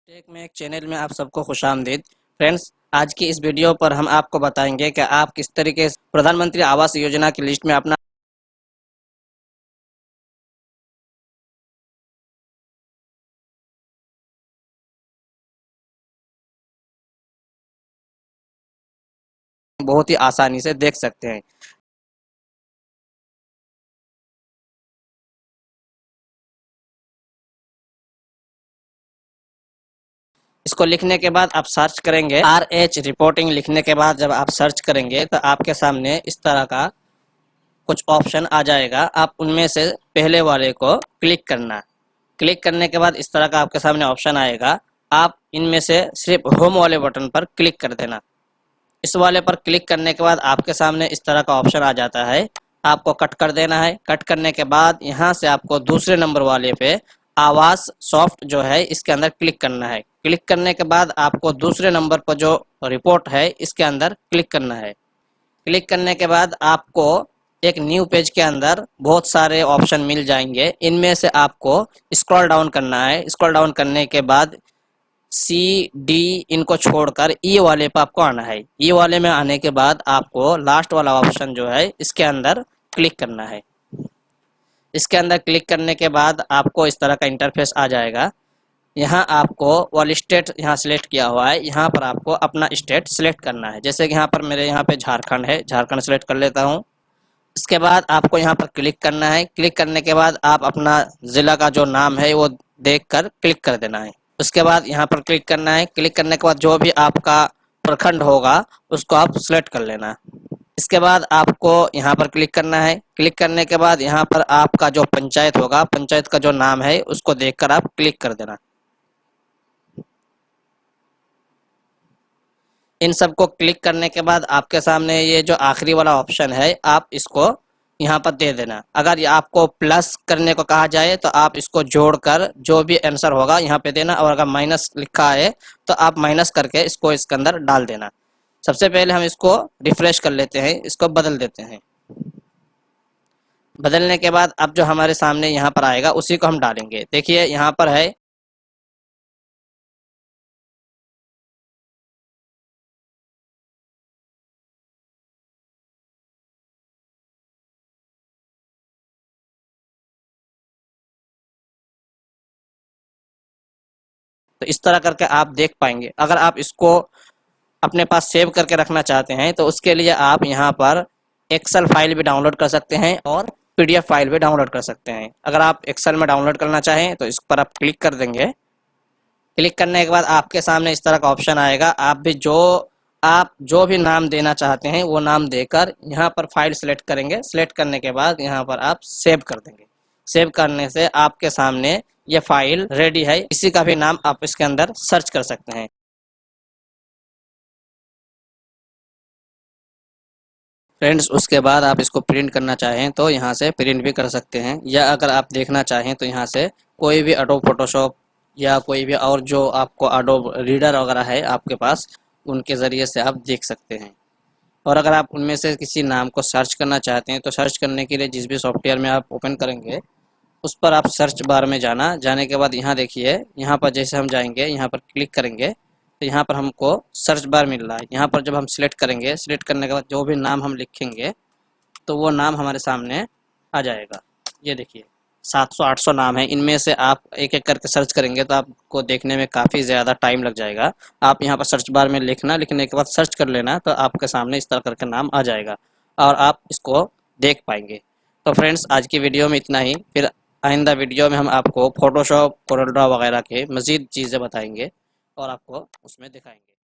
Take में एक channel में आप सबको खुशामदीद। फ्रेंड्स, आज की इस वीडियो पर हम आपको बताएंगे कि आप किस तरीके से प्रधानमंत्री आवास योजना की लिस्ट में अपना बहुत ही आसानी से देख सकते हैं। इसको लिखने के बाद आप सर्च करेंगे RH रिपोर्टिंग। लिखने के बाद जब आप सर्च करेंगे तो आपके सामने इस तरह का कुछ ऑप्शन आ जाएगा। आप उनमें से पहले वाले को क्लिक करना। क्लिक करने के बाद इस तरह का आपके सामने ऑप्शन आएगा। आप इनमें से सिर्फ होम वाले बटन पर क्लिक कर देना। इस वाले पर क्लिक करने के बाद आपके सामने इस तरह का ऑप्शन आ जाता है। आपको कट कर देना है। कट करने के बाद यहाँ से आपको दूसरे नंबर वाले पे आवास सॉफ्ट जो है इसके अंदर क्लिक करना है। क्लिक करने के बाद आपको दूसरे नंबर पर जो रिपोर्ट है इसके अंदर क्लिक करना है। क्लिक करने के बाद आपको एक न्यू पेज के अंदर बहुत सारे ऑप्शन मिल जाएंगे। इनमें से आपको स्क्रॉल डाउन करना है। स्क्रॉल डाउन करने के बाद C, D इनको छोड़कर E वाले पर आपको आना है। E वाले में आने के बाद आपको लास्ट वाला ऑप्शन जो है इसके अंदर क्लिक करना है। इसके अंदर क्लिक करने के बाद आपको इस तरह का इंटरफेस आ जाएगा। यहाँ आपको वाल स्टेट यहाँ सिलेक्ट किया हुआ है। यहाँ पर आपको अपना स्टेट सिलेक्ट करना है। जैसे कि यहाँ पर मेरे यहाँ पे झारखंड है, झारखंड सिलेक्ट कर लेता हूँ। इसके बाद आपको यहाँ पर क्लिक करना है। क्लिक करने के बाद आप अपना ज़िला का जो नाम है वो देखकर क्लिक कर देना है। उसके बाद यहाँ पर क्लिक करना है। क्लिक करने के बाद जो भी आपका प्रखंड होगा उसको आप सिलेक्ट कर लेना। इसके बाद आपको यहाँ पर क्लिक करना है। क्लिक करने के बाद यहाँ पर आपका जो पंचायत होगा, पंचायत का जो नाम है उसको देखकर आप क्लिक कर देना। इन सबको क्लिक करने के बाद आपके सामने ये जो आखिरी वाला ऑप्शन है आप इसको यहाँ पर दे देना। अगर ये आपको प्लस करने को कहा जाए तो आप इसको जोड़कर जो भी आंसर होगा यहाँ पे देना, और अगर माइनस लिखा है तो आप माइनस करके इसको इसके अंदर डाल देना। सबसे पहले हम इसको रिफ्रेश कर लेते हैं, इसको बदल देते हैं। बदलने के बाद अब जो हमारे सामने यहाँ पर आएगा उसी को हम डालेंगे। देखिए यहाँ पर है तो इस तरह करके आप देख पाएंगे। अगर आप इसको अपने पास सेव करके रखना चाहते हैं तो उसके लिए आप यहाँ पर एक्सेल फाइल भी डाउनलोड कर सकते हैं और PDF फाइल भी डाउनलोड कर सकते हैं। अगर आप एक्सेल में डाउनलोड करना चाहें तो इस पर आप क्लिक कर देंगे। क्लिक करने के बाद आपके सामने इस तरह का ऑप्शन आएगा। आप जो भी नाम देना चाहते हैं वो नाम देकर यहाँ पर फाइल सेलेक्ट करेंगे। सेलेक्ट करने के बाद यहाँ पर आप सेव कर देंगे। सेव करने से आपके सामने ये फाइल रेडी है। किसी का भी नाम आप इसके अंदर सर्च कर सकते हैं। फ्रेंड्स, उसके बाद आप इसको प्रिंट करना चाहें तो यहाँ से प्रिंट भी कर सकते हैं, या अगर आप देखना चाहें तो यहाँ से कोई भी एडोब फोटोशॉप या कोई भी और जो आपको एडोब रीडर वगैरह है आपके पास, उनके ज़रिए से आप देख सकते हैं। और अगर आप उनमें से किसी नाम को सर्च करना चाहते हैं तो सर्च करने के लिए जिस भी सॉफ्टवेयर में आप ओपन करेंगे उस पर आप सर्च बार में जाने के बाद यहाँ देखिए, यहाँ पर जैसे हम जाएंगे यहाँ पर क्लिक करेंगे तो यहाँ पर हमको सर्च बार मिल रहा है। यहाँ पर जब हम सिलेक्ट करेंगे, सिलेक्ट करने के बाद जो भी नाम हम लिखेंगे तो वो नाम हमारे सामने आ जाएगा। ये देखिए 700-800 नाम है। इनमें से आप एक एक करके सर्च करेंगे तो आपको देखने में काफ़ी ज़्यादा टाइम लग जाएगा। आप यहाँ पर सर्च बार में लिखना, लिखने के बाद सर्च कर लेना तो आपके सामने इस तरह करके नाम आ जाएगा और आप इसको देख पाएंगे। तो फ्रेंड्स, आज की वीडियो में इतना ही। फिर आइंदा वीडियो में हम आपको फोटोशॉप, कोरल ड्रॉ वगैरह के मज़ीद चीज़ें बताएंगे और आपको उसमें दिखाएंगे।